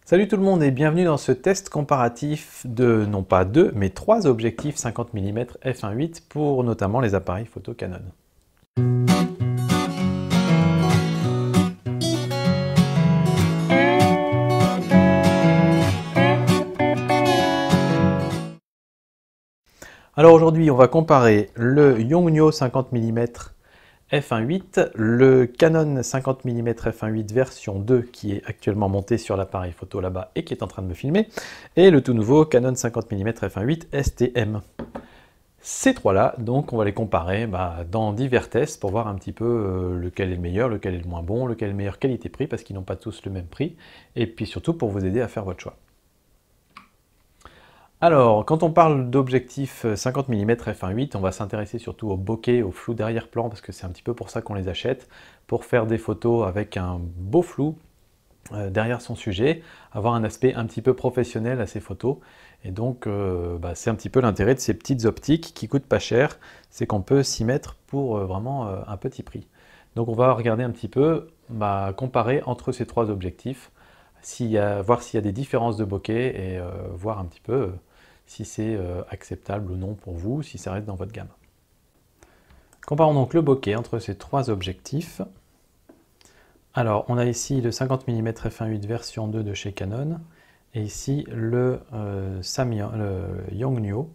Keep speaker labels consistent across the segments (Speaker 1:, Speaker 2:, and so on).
Speaker 1: Salut tout le monde et bienvenue dans ce test comparatif de non pas 2 mais 3 objectifs 50 mm f1.8 pour notamment les appareils photo Canon. Alors aujourd'hui on va comparer le Yongnuo 50 mm f1.8, le Canon 50 mm f1.8 version 2 qui est actuellement monté sur l'appareil photo là-bas et qui est en train de me filmer, et le tout nouveau Canon 50 mm f1.8 STM. Ces trois-là, donc on va les comparer dans divers tests pour voir un petit peu lequel est le meilleur, lequel est le moins bon, lequel est le meilleur qualité-prix, parce qu'ils n'ont pas tous le même prix, et puis surtout pour vous aider à faire votre choix. Alors, quand on parle d'objectifs 50 mm f1.8, on va s'intéresser surtout au bokeh, au flou d'arrière-plan, parce que c'est un petit peu pour ça qu'on les achète, pour faire des photos avec un beau flou derrière son sujet, avoir un aspect un petit peu professionnel à ses photos. Et donc, c'est un petit peu l'intérêt de ces petites optiques qui coûtent pas cher, c'est qu'on peut s'y mettre pour vraiment un petit prix. Donc on va regarder un petit peu, comparer entre ces trois objectifs, voir s'il y a des différences de bokeh et voir un petit peu si c'est acceptable ou non pour vous, si ça reste dans votre gamme. Comparons donc le bokeh entre ces trois objectifs. Alors, on a ici le 50 mm f1.8 version 2 de chez Canon, et ici le Yongnuo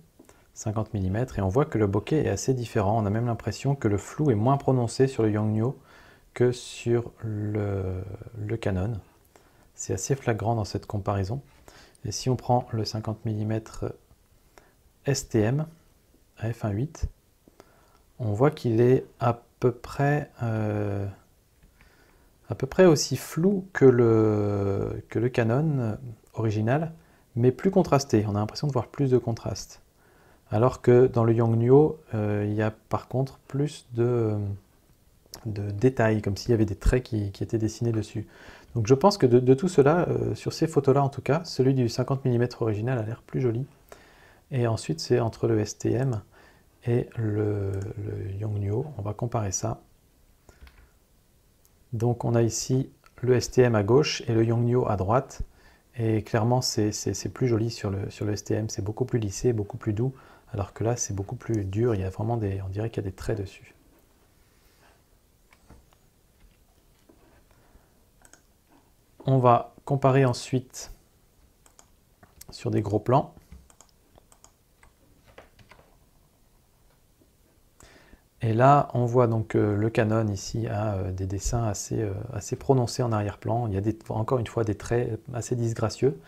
Speaker 1: 50 mm, et on voit que le bokeh est assez différent. On a même l'impression que le flou est moins prononcé sur le Yongnuo que sur le Canon. C'est assez flagrant dans cette comparaison. Et si on prend le 50 mm STM à f1.8, on voit qu'il est à peu près aussi flou que le Canon original, mais plus contrasté. On a l'impression de voir plus de contraste. Alors que dans le Yongnuo, il y a par contre plus de détails, comme s'il y avait des traits qui étaient dessinés dessus. Donc je pense que de tout cela, sur ces photos-là en tout cas, celui du 50 mm original a l'air plus joli. Et ensuite c'est entre le STM et le Yongnuo, on va comparer ça. Donc on a ici le STM à gauche et le Yongnuo à droite. Et clairement, c'est plus joli sur le STM, c'est beaucoup plus lissé, beaucoup plus doux, alors que là, c'est beaucoup plus dur, il y a vraiment on dirait qu'il y a des traits dessus. On va comparer ensuite sur des gros plans. Et là, on voit donc le Canon ici a des dessins assez prononcés en arrière-plan. Il y a encore une fois des traits assez disgracieux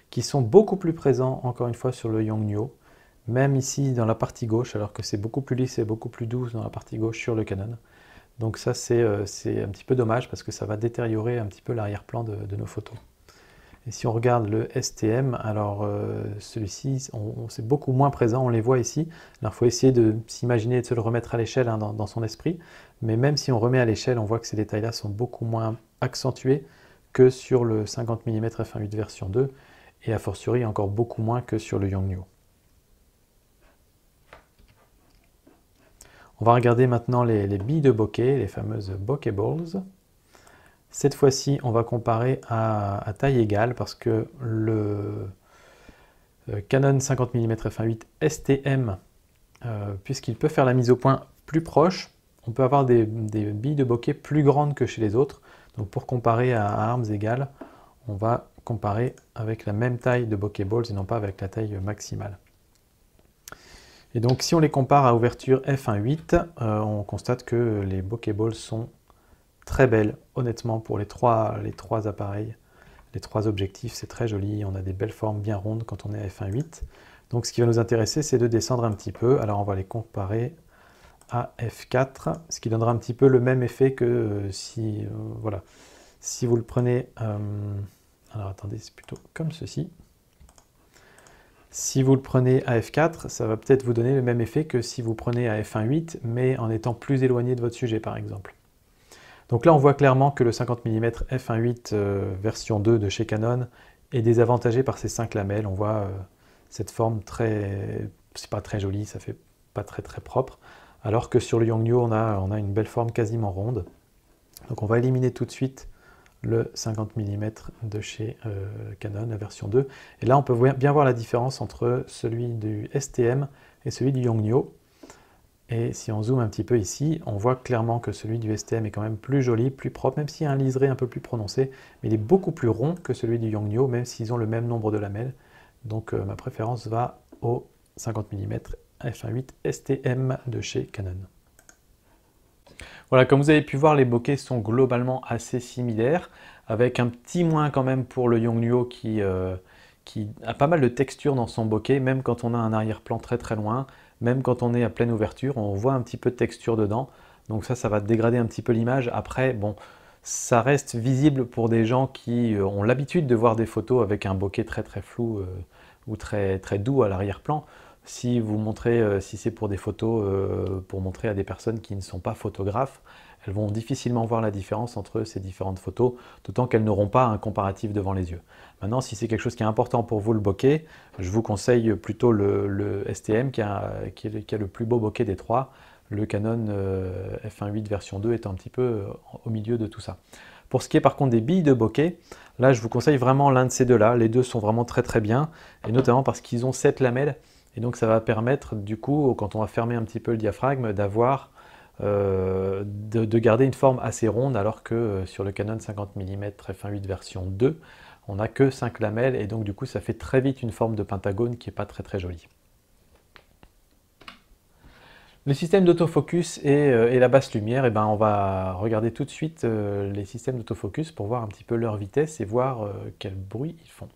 Speaker 1: qui sont beaucoup plus présents encore une fois sur le Yongnuo, même ici dans la partie gauche, alors que c'est beaucoup plus lisse et beaucoup plus doux dans la partie gauche sur le Canon. Donc ça c'est un petit peu dommage parce que ça va détériorer un petit peu l'arrière-plan de nos photos. Et si on regarde le STM, alors celui-ci, c'est beaucoup moins présent, on les voit ici. Alors il faut essayer de s'imaginer de se le remettre à l'échelle dans son esprit. Mais même si on remet à l'échelle, on voit que ces détails-là sont beaucoup moins accentués que sur le 50 mm f1.8 version 2, et a fortiori encore beaucoup moins que sur le Yongnuo. On va regarder maintenant les billes de bokeh, les fameuses bokeh balls. Cette fois-ci, on va comparer à taille égale parce que le Canon 50 mm f1.8 STM, puisqu'il peut faire la mise au point plus proche, on peut avoir des billes de bokeh plus grandes que chez les autres. Donc pour comparer à armes égales, on va comparer avec la même taille de bokeh balls et non pas avec la taille maximale. Et donc si on les compare à ouverture f1.8, on constate que les bokeh balls sont très belle, honnêtement, pour les trois appareils, les trois objectifs, c'est très joli, on a des belles formes bien rondes quand on est à f1.8. Donc ce qui va nous intéresser, c'est de descendre un petit peu, alors on va les comparer à f4, ce qui donnera un petit peu le même effet que si vous le prenez, alors attendez, c'est plutôt comme ceci. Si vous le prenez à f4, ça va peut-être vous donner le même effet que si vous prenez à f1.8, mais en étant plus éloigné de votre sujet par exemple. Donc là, on voit clairement que le 50 mm f1.8 version 2 de chez Canon est désavantagé par ces 5 lamelles. On voit cette forme c'est pas très joli, ça fait pas très propre. Alors que sur le Yongnuo, on a une belle forme quasiment ronde. Donc on va éliminer tout de suite le 50 mm de chez Canon, la version 2. Et là, on peut bien voir la différence entre celui du STM et celui du Yongnuo. Et si on zoome un petit peu ici, on voit clairement que celui du STM est quand même plus joli, plus propre, même s'il y a un liseré un peu plus prononcé, mais il est beaucoup plus rond que celui du Yongnuo, même s'ils ont le même nombre de lamelles. Donc ma préférence va au 50 mm f1.8 STM de chez Canon. Voilà, comme vous avez pu voir, les bokeh sont globalement assez similaires, avec un petit moins quand même pour le Yongnuo qui a pas mal de texture dans son bokeh, même quand on a un arrière-plan très très loin, même quand on est à pleine ouverture, on voit un petit peu de texture dedans. Donc ça va dégrader un petit peu l'image. Après, bon, ça reste visible pour des gens qui ont l'habitude de voir des photos avec un bokeh très très flou ou très très doux à l'arrière-plan. Si vous montrez, si c'est pour des photos, pour montrer à des personnes qui ne sont pas photographes, elles vont difficilement voir la différence entre ces différentes photos, d'autant qu'elles n'auront pas un comparatif devant les yeux. Maintenant, si c'est quelque chose qui est important pour vous, le bokeh, je vous conseille plutôt le STM qui a le plus beau bokeh des trois, le Canon f1.8 version 2 est un petit peu au milieu de tout ça. Pour ce qui est par contre des billes de bokeh, là je vous conseille vraiment l'un de ces deux-là, les deux sont vraiment très très bien, et notamment parce qu'ils ont 7 lamelles, et donc ça va permettre du coup, quand on va fermer un petit peu le diaphragme, d'avoir de garder une forme assez ronde, alors que sur le Canon 50 mm f1.8 version 2, on n'a que 5 lamelles, et donc du coup ça fait très vite une forme de pentagone qui n'est pas très très jolie. Le système d'autofocus et la basse lumière, ben on va regarder tout de suite les systèmes d'autofocus pour voir un petit peu leur vitesse et voir quel bruit ils font.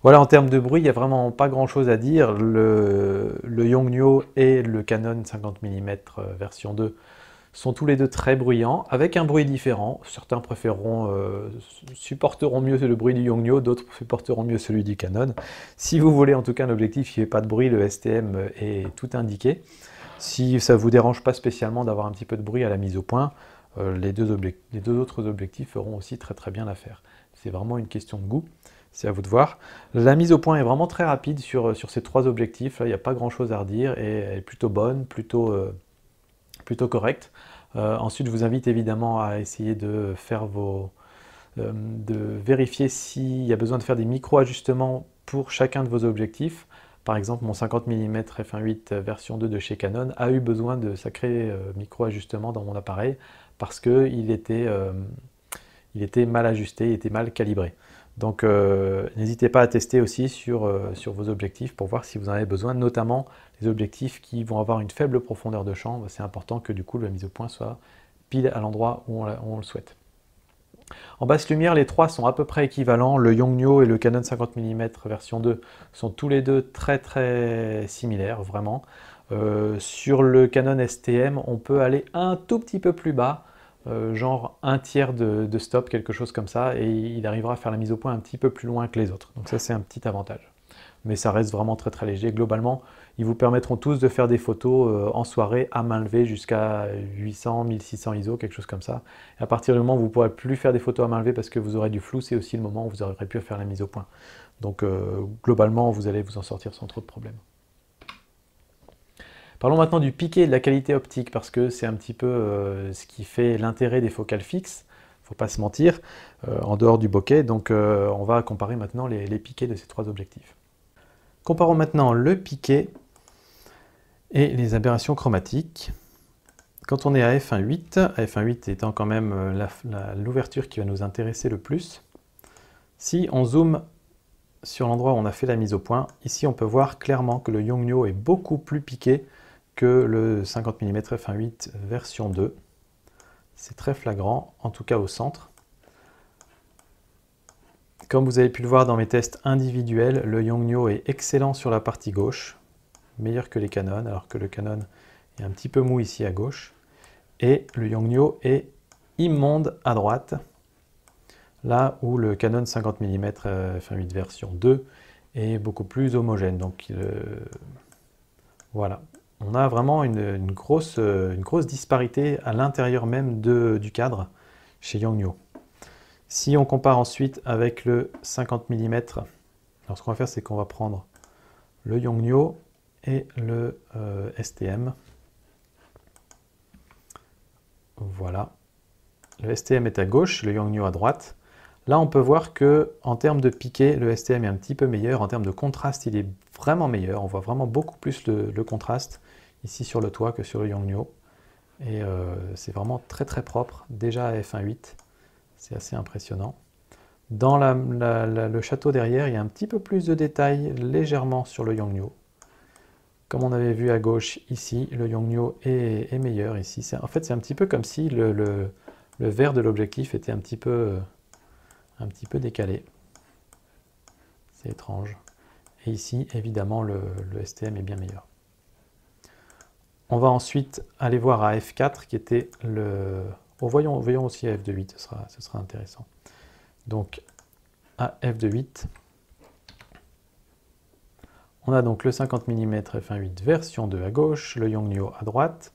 Speaker 1: Voilà, en termes de bruit, il n'y a vraiment pas grand chose à dire. Le Yongnuo et le Canon 50 mm version 2 sont tous les deux très bruyants, avec un bruit différent. Certains supporteront mieux le bruit du Yongnuo, d'autres supporteront mieux celui du Canon. Si vous voulez en tout cas un objectif qui ne fait pas de bruit, le STM est tout indiqué. Si ça ne vous dérange pas spécialement d'avoir un petit peu de bruit à la mise au point, les deux autres objectifs feront aussi très très bien l'affaire. C'est vraiment une question de goût. C'est à vous de voir. La mise au point est vraiment très rapide sur ces trois objectifs. Là, il n'y a pas grand chose à redire et elle est plutôt bonne, plutôt correcte. Ensuite, je vous invite évidemment à essayer de faire de vérifier s'il y a besoin de faire des micro-ajustements pour chacun de vos objectifs. Par exemple, mon 50 mm f1.8 version 2 de chez Canon a eu besoin de sacrés micro-ajustements dans mon appareil parce qu'il était mal ajusté, il était mal calibré. Donc n'hésitez pas à tester aussi sur vos objectifs pour voir si vous en avez besoin, notamment les objectifs qui vont avoir une faible profondeur de champ. C'est important que du coup la mise au point soit pile à l'endroit où on le souhaite. En basse lumière, les trois sont à peu près équivalents. Le Yongnuo et le Canon 50 mm version 2 sont tous les deux très très similaires, vraiment. Sur le Canon STM, on peut aller un tout petit peu plus bas, genre un tiers de stop, quelque chose comme ça, et il arrivera à faire la mise au point un petit peu plus loin que les autres. Donc ça, c'est un petit avantage. Mais ça reste vraiment très très léger. Globalement, ils vous permettront tous de faire des photos en soirée à main levée jusqu'à 800, 1600 ISO, quelque chose comme ça. Et à partir du moment où vous ne pourrez plus faire des photos à main levée parce que vous aurez du flou, c'est aussi le moment où vous aurez pu faire la mise au point. Donc globalement, vous allez vous en sortir sans trop de problèmes. Parlons maintenant du piqué et de la qualité optique, parce que c'est un petit peu ce qui fait l'intérêt des focales fixes, il ne faut pas se mentir, en dehors du bokeh. Donc on va comparer maintenant les piqués de ces trois objectifs. Comparons maintenant le piqué et les aberrations chromatiques. Quand on est à f1.8, f1.8 étant quand même l'ouverture qui va nous intéresser le plus, si on zoome sur l'endroit où on a fait la mise au point, ici on peut voir clairement que le Yongnuo est beaucoup plus piqué que le 50 mm f1.8 version 2. C'est très flagrant, en tout cas au centre. Comme vous avez pu le voir dans mes tests individuels, le Yongnuo est excellent sur la partie gauche, meilleur que les Canon, alors que le Canon est un petit peu mou ici à gauche. Et le Yongnuo est immonde à droite, là où le Canon 50 mm f1.8 version 2 est beaucoup plus homogène. Donc voilà, on a vraiment une grosse disparité à l'intérieur même du cadre chez Yongnuo. Si on compare ensuite avec le 50 mm, Alors ce qu'on va faire, c'est qu'on va prendre le Yongnuo et le STM. Voilà. Le STM est à gauche, le Yongnuo à droite. Là, on peut voir que en termes de piqué, le STM est un petit peu meilleur. En termes de contraste, il est vraiment meilleur. On voit vraiment beaucoup plus le contraste ici sur le toit que sur le Yongnuo. Et c'est vraiment très très propre. Déjà à f1.8, c'est assez impressionnant. Dans le château derrière, il y a un petit peu plus de détails légèrement sur le Yongnuo. Comme on avait vu à gauche ici, le Yongnuo est meilleur ici. En fait, c'est un petit peu comme si le vert de l'objectif était un petit peu décalé. C'est étrange. Et ici, évidemment, le STM est bien meilleur. On va ensuite aller voir à f4 qui était le... Oh, voyons aussi à f2.8, ce sera intéressant. Donc à f2.8, on a donc le 50 mm f1.8 version 2 à gauche, le Yongnuo à droite,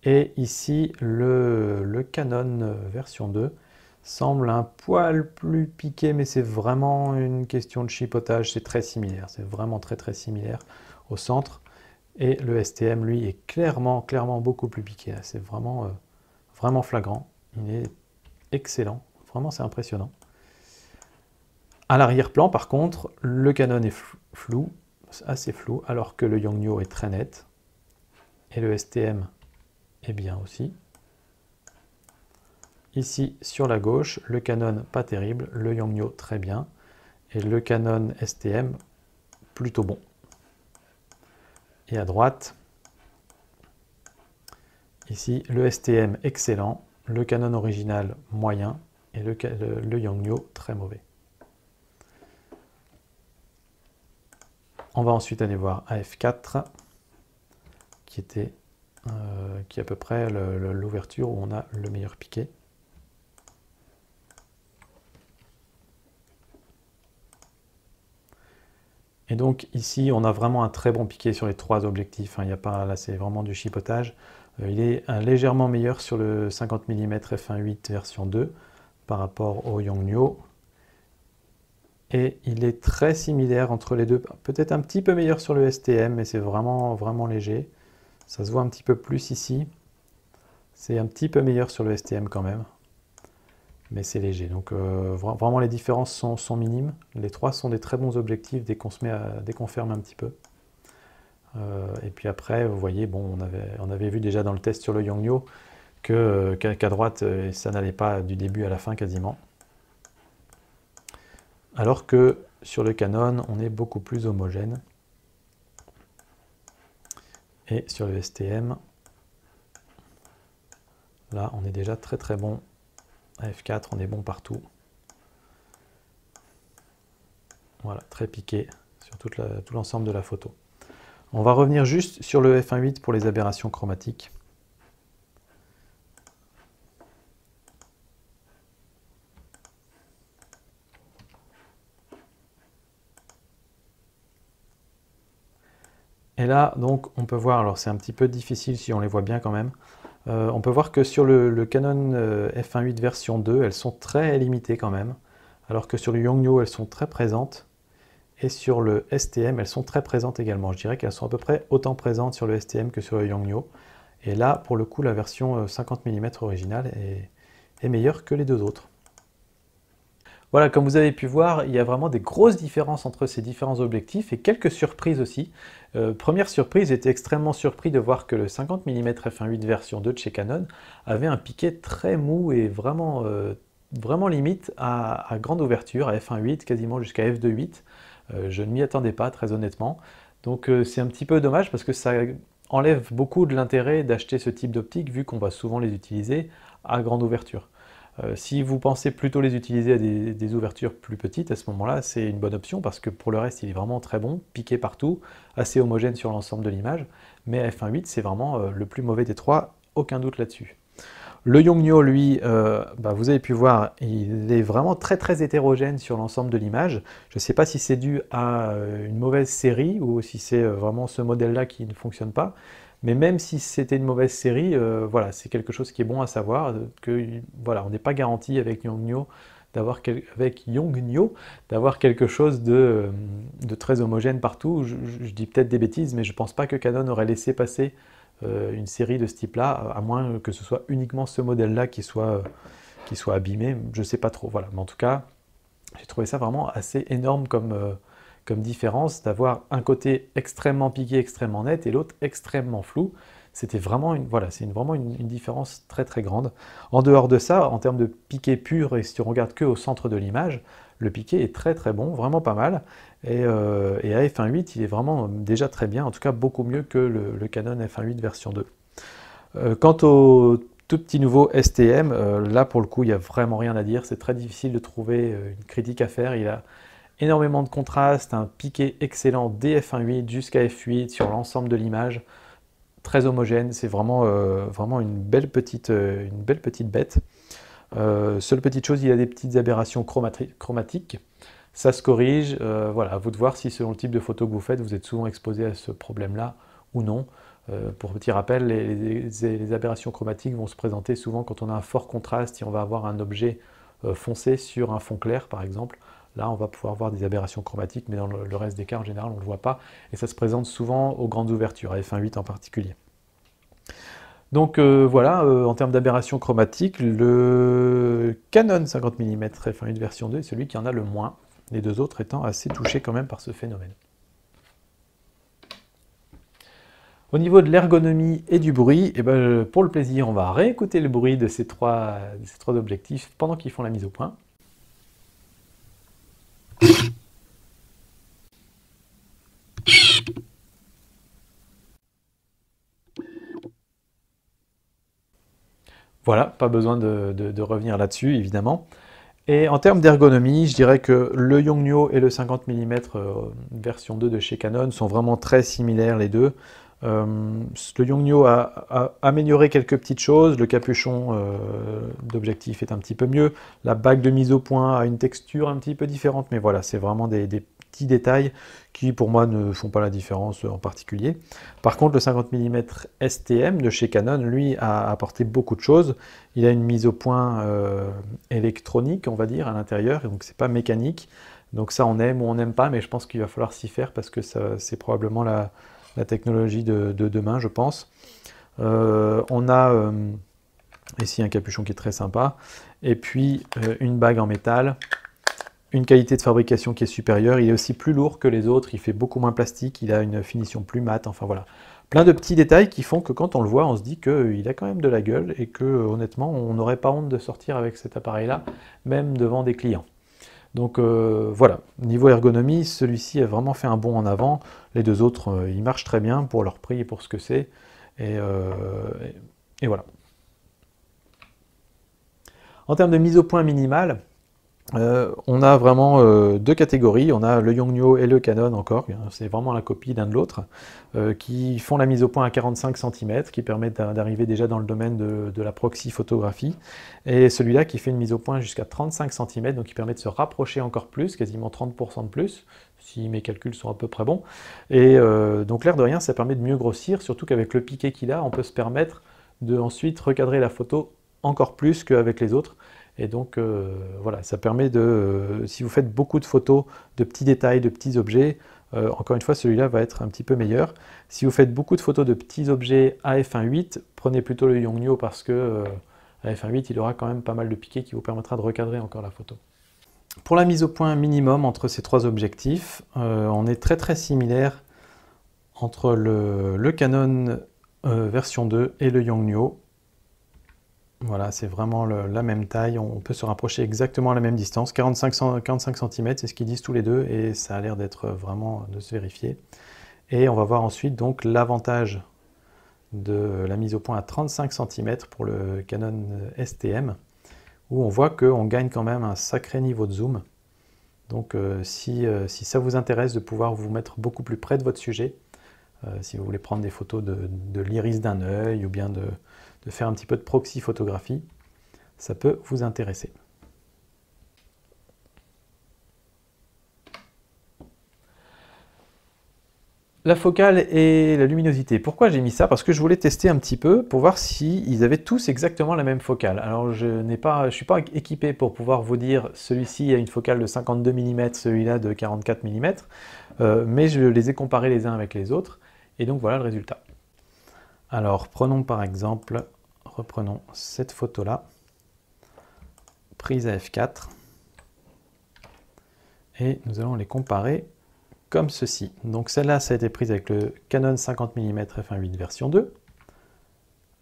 Speaker 1: et ici le Canon version 2 semble un poil plus piqué, mais c'est vraiment une question de chipotage, c'est très similaire, c'est vraiment très très similaire au centre. Et le STM, lui, est clairement beaucoup plus piqué. C'est vraiment flagrant. Il est excellent. Vraiment, c'est impressionnant. À l'arrière-plan, par contre, le Canon est flou, assez flou, alors que le Yongnuo est très net. Et le STM est bien aussi. Ici, sur la gauche, le Canon pas terrible, le Yongnuo très bien, et le Canon STM plutôt bon. Et à droite, ici, le STM excellent, le Canon original moyen, et le Yongnuo très mauvais. On va ensuite aller voir AF4, qui est à peu près l'ouverture où on a le meilleur piqué. Et donc ici, on a vraiment un très bon piqué sur les trois objectifs. Il y a pas, là, c'est vraiment du chipotage. Il est légèrement meilleur sur le 50 mm f1.8 version 2 par rapport au Yongnuo. Et il est très similaire entre les deux. Peut-être un petit peu meilleur sur le STM, mais c'est vraiment léger. Ça se voit un petit peu plus ici. C'est un petit peu meilleur sur le STM quand même. Mais c'est léger. Donc vraiment les différences sont minimes. Les trois sont des très bons objectifs dès qu'on ferme un petit peu. Et puis après, vous voyez, bon, on avait vu déjà dans le test sur le Yongnuo qu'à droite, ça n'allait pas du début à la fin quasiment. Alors que sur le Canon, on est beaucoup plus homogène. Et sur le STM, là, on est déjà très très bon. À F4, on est bon partout. Voilà, très piqué sur tout l'ensemble de la photo. On va revenir juste sur le f1.8 pour les aberrations chromatiques. Et là, donc, on peut voir, alors c'est un petit peu difficile si on les voit bien quand même, on peut voir que sur le Canon f1.8 version 2, elles sont très limitées quand même, alors que sur le Yongnuo, elles sont très présentes, et sur le STM, elles sont très présentes également. Je dirais qu'elles sont à peu près autant présentes sur le STM que sur le Yongnuo. Et là, pour le coup, la version 50 mm originale est meilleure que les deux autres. Voilà, comme vous avez pu voir, il y a vraiment des grosses différences entre ces différents objectifs et quelques surprises aussi. Première surprise, j'étais extrêmement surpris de voir que le 50 mm f1.8 version 2 de chez Canon avait un piqué très mou et vraiment limite à grande ouverture, à f1.8, quasiment jusqu'à f2.8. Je ne m'y attendais pas, très honnêtement. Donc c'est un petit peu dommage parce que ça enlève beaucoup de l'intérêt d'acheter ce type d'optique vu qu'on va souvent les utiliser à grande ouverture. Si vous pensez plutôt les utiliser à des ouvertures plus petites, à ce moment-là, c'est une bonne option parce que pour le reste, il est vraiment très bon, piqué partout, assez homogène sur l'ensemble de l'image. Mais à f1.8, c'est vraiment le plus mauvais des trois, aucun doute là-dessus. Le Yongnuo, lui, vous avez pu voir, il est vraiment très très hétérogène sur l'ensemble de l'image. Je ne sais pas si c'est dû à une mauvaise série ou si c'est vraiment ce modèle-là qui ne fonctionne pas. Mais même si c'était une mauvaise série, voilà, c'est quelque chose qui est bon à savoir, que voilà, on n'est pas garanti avec Yongnuo avec Yongnuo, d'avoir quelque chose de très homogène partout. Je dis peut-être des bêtises, mais je ne pense pas que Canon aurait laissé passer une série de ce type-là, à moins que ce soit uniquement ce modèle-là qui soit abîmé. Je ne sais pas trop. Voilà. Mais en tout cas, j'ai trouvé ça vraiment assez énorme comme différence, d'avoir un côté extrêmement piqué, extrêmement net, et l'autre extrêmement flou. C'était vraiment vraiment une différence très très grande. En dehors de ça, en termes de piqué pur, et si on regarde que au centre de l'image, le piqué est très très bon, vraiment pas mal. Et à f1.8, il est vraiment déjà très bien, en tout cas beaucoup mieux que le Canon f1.8 version 2. Quant au tout petit nouveau STM, là pour le coup, il n'y a vraiment rien à dire. C'est très difficile de trouver une critique à faire. Il a énormément de contraste, un piqué excellent dès f1.8 jusqu'à f8 sur l'ensemble de l'image. Très homogène, c'est vraiment, vraiment une belle petite bête. Seule petite chose, il y a des petites aberrations chromatiques. Ça se corrige, voilà, à vous de voir si selon le type de photo que vous faites, vous êtes souvent exposé à ce problème-là ou non. Pour petit rappel, les aberrations chromatiques vont se présenter souvent quand on a un fort contraste, si on va avoir un objet foncé sur un fond clair par exemple. Là, on va pouvoir voir des aberrations chromatiques, mais dans le reste des cas, en général, on ne le voit pas. Et ça se présente souvent aux grandes ouvertures, à f1.8 en particulier. Donc voilà, en termes d'aberration chromatique, le Canon 50 mm f1.8 version 2 est celui qui en a le moins, les deux autres étant assez touchés quand même par ce phénomène. Au niveau de l'ergonomie et du bruit, eh ben, pour le plaisir, on va réécouter le bruit de ces trois objectifs pendant qu'ils font la mise au point. Voilà, pas besoin de revenir là-dessus, évidemment. Et en termes d'ergonomie, je dirais que le Yongnuo et le 50 mm version 2 de chez Canon sont vraiment très similaires les deux. Le Yongnuo a amélioré quelques petites choses, le capuchon d'objectif est un petit peu mieux, la bague de mise au point a une texture un petit peu différente, mais voilà, c'est vraiment des petits détails qui pour moi ne font pas la différence en particulier. Par contre, le 50 mm STM de chez Canon, lui, a apporté beaucoup de choses. Il a une mise au point électronique, on va dire, à l'intérieur, donc c'est pas mécanique. Donc ça, on aime ou on n'aime pas, mais je pense qu'il va falloir s'y faire parce que c'est probablement la technologie de demain, je pense. On a ici un capuchon qui est très sympa, et puis une bague en métal, une qualité de fabrication qui est supérieure, il est aussi plus lourd que les autres, il fait beaucoup moins plastique, il a une finition plus mate, enfin voilà. Plein de petits détails qui font que quand on le voit, on se dit qu'il a quand même de la gueule et que honnêtement, on n'aurait pas honte de sortir avec cet appareil-là, même devant des clients. Donc voilà, niveau ergonomie, celui-ci a vraiment fait un bond en avant. Les deux autres, ils marchent très bien pour leur prix et pour ce que c'est. Et voilà. En termes de mise au point minimale, on a vraiment deux catégories. On a le Yongnuo et le Canon encore, c'est vraiment la copie l'un de l'autre, qui font la mise au point à 45 cm, qui permettent d'arriver déjà dans le domaine de la proxy photographie, et celui-là qui fait une mise au point jusqu'à 35 cm, donc qui permet de se rapprocher encore plus, quasiment 30% de plus, si mes calculs sont à peu près bons. Et donc l'air de rien, ça permet de mieux grossir, surtout qu'avec le piqué qu'il a, on peut se permettre de ensuite recadrer la photo encore plus qu'avec les autres. Et donc voilà, ça permet de, si vous faites beaucoup de photos de petits détails, de petits objets, encore une fois celui-là va être un petit peu meilleur. Si vous faites beaucoup de photos de petits objets à f1.8, prenez plutôt le Yongnuo parce que à f1.8 il aura quand même pas mal de piqué qui vous permettra de recadrer encore la photo. Pour la mise au point minimum entre ces trois objectifs, on est très très similaire entre le Canon version 2 et le Yongnuo. Voilà, c'est vraiment la même taille, on peut se rapprocher exactement à la même distance, 45 cm, c'est ce qu'ils disent tous les deux, et ça a l'air d'être vraiment de se vérifier. Et on va voir ensuite donc l'avantage de la mise au point à 35 cm pour le Canon STM, où on voit qu'on gagne quand même un sacré niveau de zoom. Donc si ça vous intéresse de pouvoir vous mettre beaucoup plus près de votre sujet, si vous voulez prendre des photos de l'iris d'un œil ou bien de faire un petit peu de proxy photographie, ça peut vous intéresser. La focale et la luminosité. Pourquoi j'ai mis ça? Parce que je voulais tester un petit peu pour voir s'ils avaient tous exactement la même focale. Alors je suis pas équipé pour pouvoir vous dire celui-ci a une focale de 52 mm, celui-là de 44 mm, mais je les ai comparés les uns avec les autres, et donc voilà le résultat. Alors prenons par exemple, reprenons cette photo-là, prise à f4, et nous allons les comparer comme ceci. Donc celle-là, ça a été prise avec le Canon 50 mm f1.8 version 2,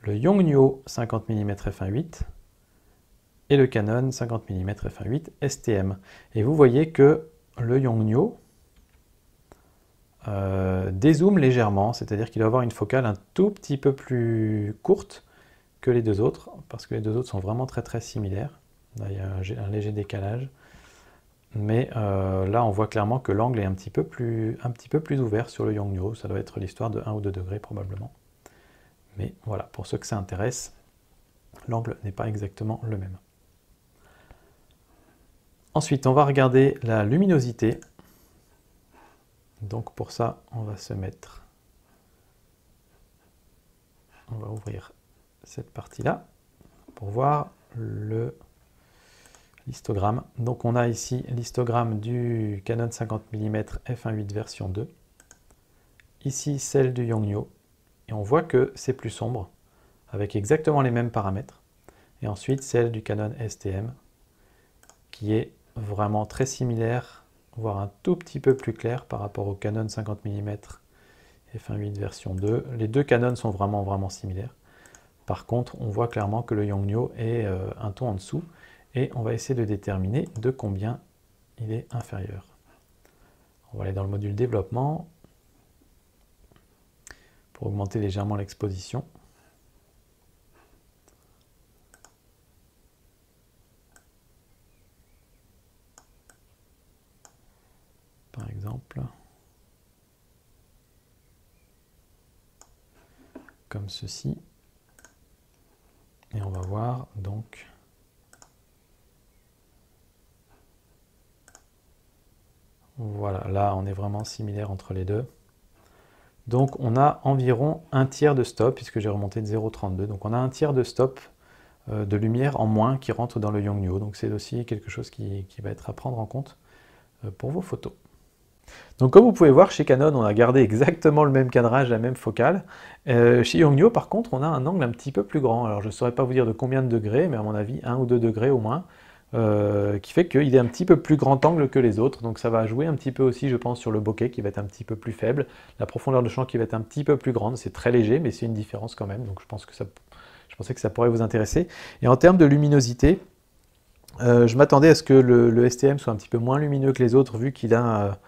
Speaker 1: le Yongnuo 50 mm f1.8 et le Canon 50 mm f1.8 STM. Et vous voyez que le Yongnuo dézoome légèrement, c'est-à-dire qu'il va avoir une focale un tout petit peu plus courte que les deux autres, parce que les deux autres sont vraiment très similaires. Là, il y a un léger décalage. Mais là, on voit clairement que l'angle est un petit peu plus ouvert sur le Yongnuo. Ça doit être l'histoire de 1 ou 2 degrés probablement. Mais voilà, pour ceux que ça intéresse, l'angle n'est pas exactement le même. Ensuite, on va regarder la luminosité. Donc pour ça, on va ouvrir cette partie-là pour voir l'histogramme. Donc on a ici l'histogramme du Canon 50 mm f1.8 version 2. Ici celle du Yongnuo. Et on voit que c'est plus sombre, avec exactement les mêmes paramètres. Et ensuite celle du Canon STM, qui est vraiment très similaire, voire un tout petit peu plus clair par rapport au Canon 50 mm f1.8 version 2. Les deux Canons sont vraiment similaires. Par contre, on voit clairement que le Yongnuo est un ton en dessous. Et on va essayer de déterminer de combien il est inférieur. On va aller dans le module développement pour augmenter légèrement l'exposition. Par exemple, comme ceci. Et on va voir donc voilà, là on est vraiment similaire entre les deux. Donc on a environ un tiers de stop, puisque j'ai remonté de 0,32. Donc on a un tiers de stop de lumière en moins qui rentre dans le Yongnuo. Donc c'est aussi quelque chose qui va être à prendre en compte pour vos photos. Donc comme vous pouvez voir, chez Canon, on a gardé exactement le même cadrage, la même focale. Chez Yongnuo, par contre, on a un angle un petit peu plus grand. Alors je ne saurais pas vous dire de combien de degrés, mais à mon avis, 1 ou 2 degrés au moins. Qui fait qu'il est un petit peu plus grand angle que les autres, donc ça va jouer un petit peu aussi, je pense, sur le bokeh qui va être un petit peu plus faible, la profondeur de champ qui va être un petit peu plus grande, c'est très léger, mais c'est une différence quand même, donc je pensais que ça pourrait vous intéresser. Et en termes de luminosité, je m'attendais à ce que le STM soit un petit peu moins lumineux que les autres, vu qu'il a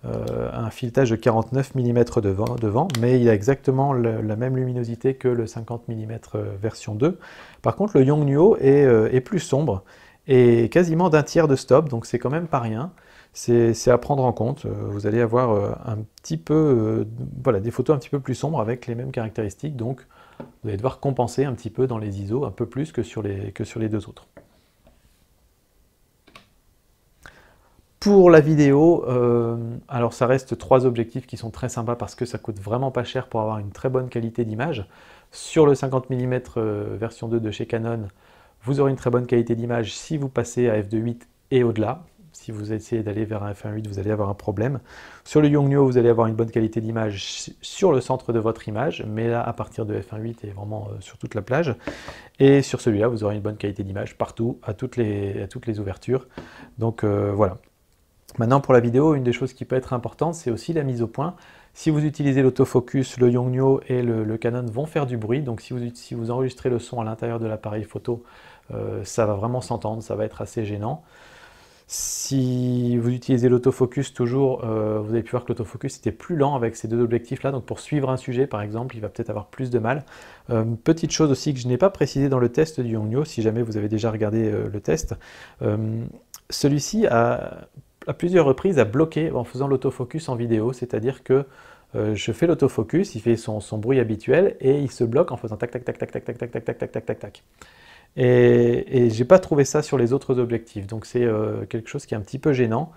Speaker 1: un filetage de 49 mm devant, mais il a exactement la même luminosité que le 50 mm version 2. Par contre, le Yongnuo est plus sombre, et quasiment d'un tiers de stop, donc c'est quand même pas rien. C'est à prendre en compte. Vous allez avoir un petit peu, voilà, des photos un petit peu plus sombres avec les mêmes caractéristiques, donc vous allez devoir compenser un petit peu dans les ISO, un peu plus que sur les deux autres. Pour la vidéo, alors ça reste 3 objectifs qui sont très sympas parce que ça coûte vraiment pas cher pour avoir une très bonne qualité d'image. Sur le 50 mm version 2 de chez Canon, vous aurez une très bonne qualité d'image si vous passez à f2.8 et au-delà. Si vous essayez d'aller vers un f1.8, vous allez avoir un problème. Sur le Yongnuo, vous allez avoir une bonne qualité d'image sur le centre de votre image, mais là, à partir de f1.8 et vraiment sur toute la plage. Et sur celui-là, vous aurez une bonne qualité d'image partout, à toutes les ouvertures. Donc voilà. Maintenant, pour la vidéo, une des choses qui peut être importante, c'est aussi la mise au point. Si vous utilisez l'autofocus, le Yongnuo et le Canon vont faire du bruit. Donc si vous enregistrez le son à l'intérieur de l'appareil photo, ça va vraiment s'entendre, ça va être assez gênant. Si vous utilisez l'autofocus toujours, vous avez pu voir que l'autofocus était plus lent avec ces deux objectifs-là. Donc pour suivre un sujet, par exemple, il va peut-être avoir plus de mal. Petite chose aussi que je n'ai pas précisé dans le test du Yongnuo, si jamais vous avez déjà regardé le test, celui-ci a à plusieurs reprises à bloquer en faisant l'autofocus en vidéo, c'est-à-dire que je fais l'autofocus, il fait son bruit habituel et il se bloque en faisant tac tac tac tac tac tac tac tac tac tac tac tac tac. Et j'ai pas trouvé ça sur les autres objectifs, donc c'est quelque chose qui est un petit peu gênant.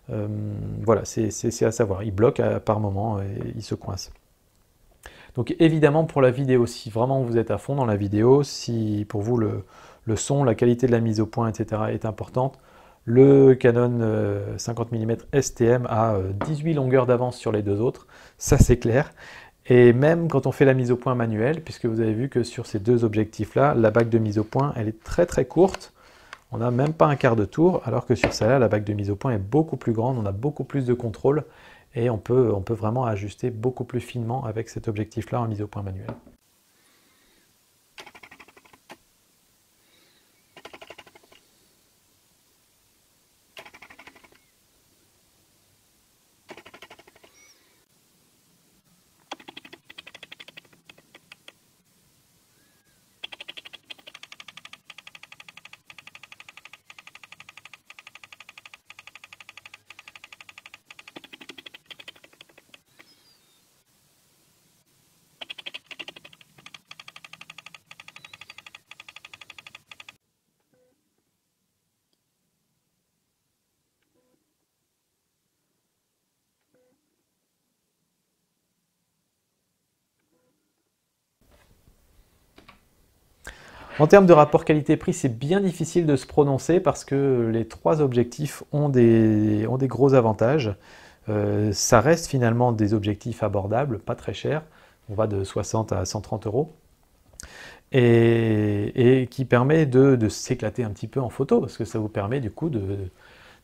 Speaker 1: Voilà, c'est à savoir. Il bloque par moment et il se coince. Donc évidemment pour la vidéo, si vraiment vous êtes à fond dans la vidéo, si pour vous le son, la qualité de la mise au point, etc. est importante, le Canon 50 mm STM a 18 longueurs d'avance sur les deux autres, ça c'est clair. Et même quand on fait la mise au point manuelle, puisque vous avez vu que sur ces deux objectifs-là, la bague de mise au point, elle est très très courte. On n'a même pas un quart de tour, alors que sur celle-là, la bague de mise au point est beaucoup plus grande, on a beaucoup plus de contrôle, et on peut vraiment ajuster beaucoup plus finement avec cet objectif-là en mise au point manuelle. En termes de rapport qualité-prix, c'est bien difficile de se prononcer parce que les trois objectifs ont des gros avantages. Ça reste finalement des objectifs abordables, pas très chers. On va de 60 à 130 euros. Et qui permet de s'éclater un petit peu en photo, parce que ça vous permet du coup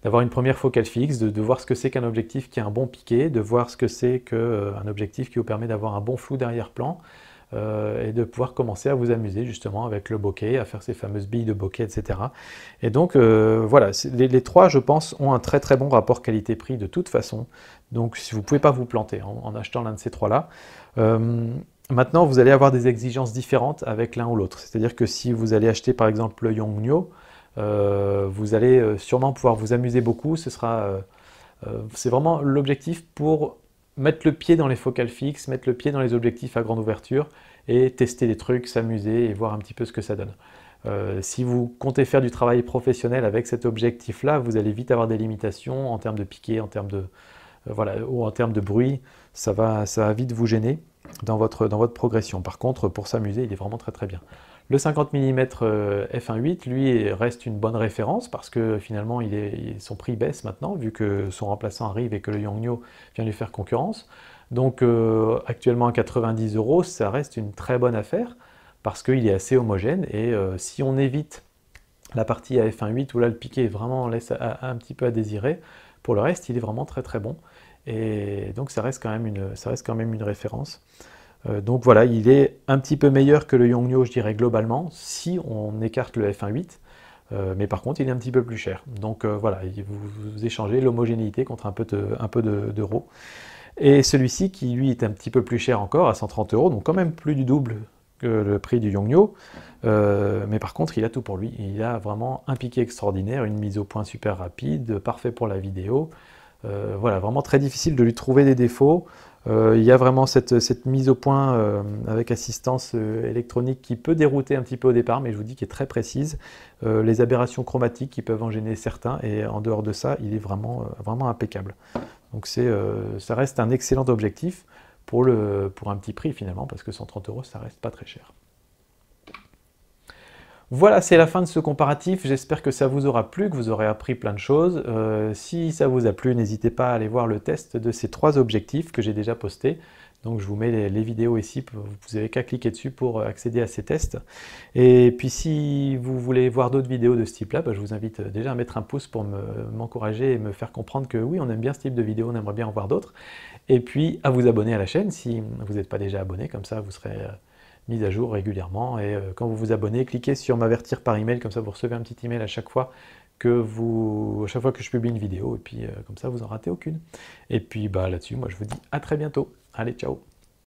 Speaker 1: d'avoir une première focale fixe, de voir ce que c'est qu'un objectif qui a un bon piqué, de voir ce que c'est qu'un objectif qui vous permet d'avoir un bon flou d'arrière-plan, et de pouvoir commencer à vous amuser justement avec le bokeh, à faire ces fameuses billes de bokeh, etc. Et donc voilà, les trois, je pense, ont un très très bon rapport qualité-prix de toute façon. Donc vous ne pouvez pas vous planter en achetant l'un de ces trois-là. Maintenant, vous allez avoir des exigences différentes avec l'un ou l'autre. C'est-à-dire que si vous allez acheter par exemple le Yongnuo, vous allez sûrement pouvoir vous amuser beaucoup. C'est vraiment l'objectif pour mettre le pied dans les focales fixes, mettre le pied dans les objectifs à grande ouverture et tester des trucs, s'amuser et voir un petit peu ce que ça donne. Si vous comptez faire du travail professionnel avec cet objectif-là, vous allez vite avoir des limitations en termes de piqué, en termes de, voilà, ou en termes de bruit. Ça va vite vous gêner dans votre progression. Par contre, pour s'amuser, il est vraiment très très bien. Le 50 mm f1.8, lui, reste une bonne référence parce que finalement, son prix baisse maintenant, vu que son remplaçant arrive et que le Yongnuo vient lui faire concurrence. Donc actuellement à 90 euros, ça reste une très bonne affaire parce qu'il est assez homogène et si on évite la partie à f1.8 où là le piqué vraiment laisse un petit peu à désirer, pour le reste, il est vraiment très très bon. Et donc ça reste quand même une référence. Donc voilà, il est un petit peu meilleur que le Yongnuo, je dirais globalement, si on écarte le f1.8, mais par contre il est un petit peu plus cher. Donc voilà, vous échangez l'homogénéité contre un peu d'euros. Et celui-ci qui lui est un petit peu plus cher encore, à 130 euros, donc quand même plus du double que le prix du Yongnuo, mais par contre il a tout pour lui. Il a vraiment un piqué extraordinaire, une mise au point super rapide, parfait pour la vidéo. Voilà, vraiment très difficile de lui trouver des défauts. Il y a vraiment cette mise au point avec assistance électronique qui peut dérouter un petit peu au départ, mais je vous dis qu'elle est très précise. Les aberrations chromatiques qui peuvent en gêner certains, et en dehors de ça, il est vraiment impeccable. Donc ça reste un excellent objectif pour un petit prix finalement, parce que 130 euros, ça reste pas très cher. Voilà, c'est la fin de ce comparatif. J'espère que ça vous aura plu, que vous aurez appris plein de choses. Si ça vous a plu, n'hésitez pas à aller voir le test de ces trois objectifs que j'ai déjà postés. Donc je vous mets les vidéos ici, vous n'avez qu'à cliquer dessus pour accéder à ces tests. Et puis si vous voulez voir d'autres vidéos de ce type-là, je vous invite déjà à mettre un pouce pour m'encourager et me faire comprendre que oui, on aime bien ce type de vidéo, on aimerait bien en voir d'autres. Et puis à vous abonner à la chaîne si vous n'êtes pas déjà abonné, comme ça vous serez mise à jour régulièrement. Et quand vous vous abonnez, cliquez sur m'avertir par email, comme ça vous recevez un petit email à chaque fois que je publie une vidéo, et puis comme ça vous en ratez aucune. Et puis là-dessus, moi je vous dis à très bientôt. Allez, ciao!